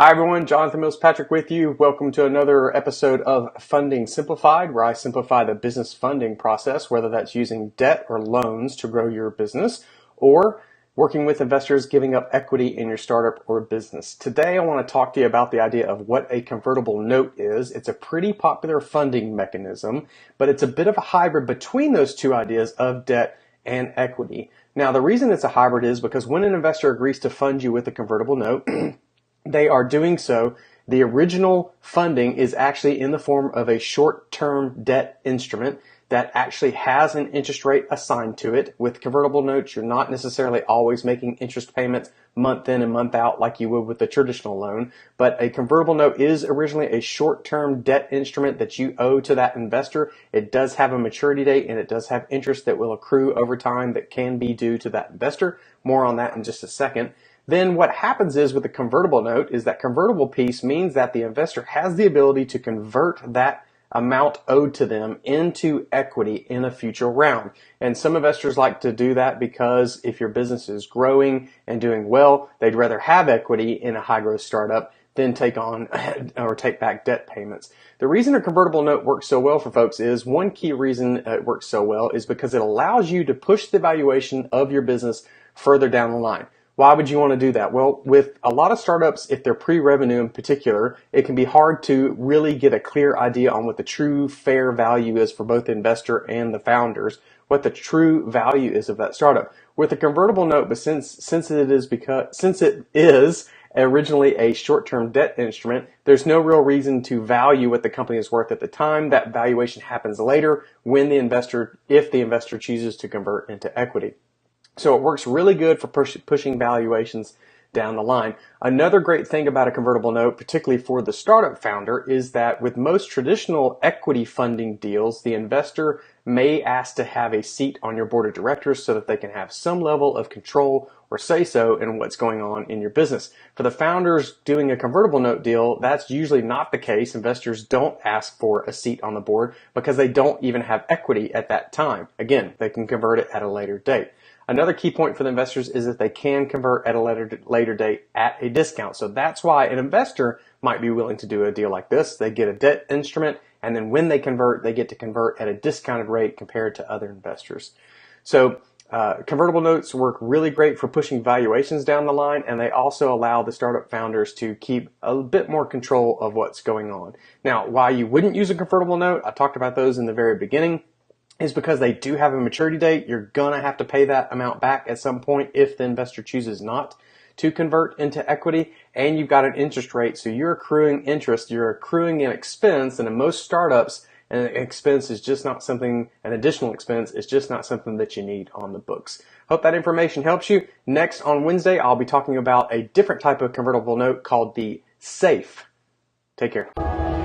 Hi everyone, Jonathan Mills Patrick with you. Welcome to another episode of Funding Simplified, where I simplify the business funding process, whether that's using debt or loans to grow your business, or working with investors giving up equity in your startup or business. Today I want to talk to you about the idea of what a convertible note is. It's a pretty popular funding mechanism, but it's a bit of a hybrid between those two ideas of debt and equity. Now, the reason it's a hybrid is because when an investor agrees to fund you with a convertible note, they are doing so. The original funding is actually in the form of a short-term debt instrument that actually has an interest rate assigned to it. With convertible notes, you're not necessarily always making interest payments month in and month out like you would with a traditional loan, but a convertible note is originally a short-term debt instrument that you owe to that investor. It does have a maturity date and it does have interest that will accrue over time that can be due to that investor. More on that in just a second. Then what happens is with the convertible note is that convertible piece means that the investor has the ability to convert that amount owed to them into equity in a future round. And some investors like to do that because if your business is growing and doing well, they'd rather have equity in a high growth startup than take on or take back debt payments. The reason a convertible note works so well for folks is one key reason it works so well is because it allows you to push the valuation of your business further down the line. Why would you want to do that? Well, with a lot of startups, if they're pre-revenue in particular, it can be hard to really get a clear idea on what the true fair value is for both the investor and the founders, what the true value is of that startup. With a convertible note, but since it is originally a short-term debt instrument, there's no real reason to value what the company is worth at the time. That valuation happens later when if the investor chooses to convert into equity. So it works really good for pushing valuations down the line. Another great thing about a convertible note, particularly for the startup founder, is that with most traditional equity funding deals, the investor may ask to have a seat on your board of directors so that they can have some level of control or say-so in what's going on in your business. For the founders doing a convertible note deal, that's usually not the case. Investors don't ask for a seat on the board because they don't even have equity at that time. Again, they can convert it at a later date. Another key point for the investors is that they can convert at a later date at a discount. So that's why an investor might be willing to do a deal like this. They get a debt instrument, and then when they convert, they get to convert at a discounted rate compared to other investors. So convertible notes work really great for pushing valuations down the line, and they also allow the startup founders to keep a bit more control of what's going on. Now, why you wouldn't use a convertible note, I talked about those in the very beginning, is because they do have a maturity date. You're going to have to pay that amount back at some point if the investor chooses not to convert into equity, and you've got an interest rate, so you're accruing interest, you're accruing an expense, and in most startups, an expense is just not something, an additional expense is just not something that you need on the books. Hope that information helps you. Next, on Wednesday, I'll be talking about a different type of convertible note called the SAFE. Take care.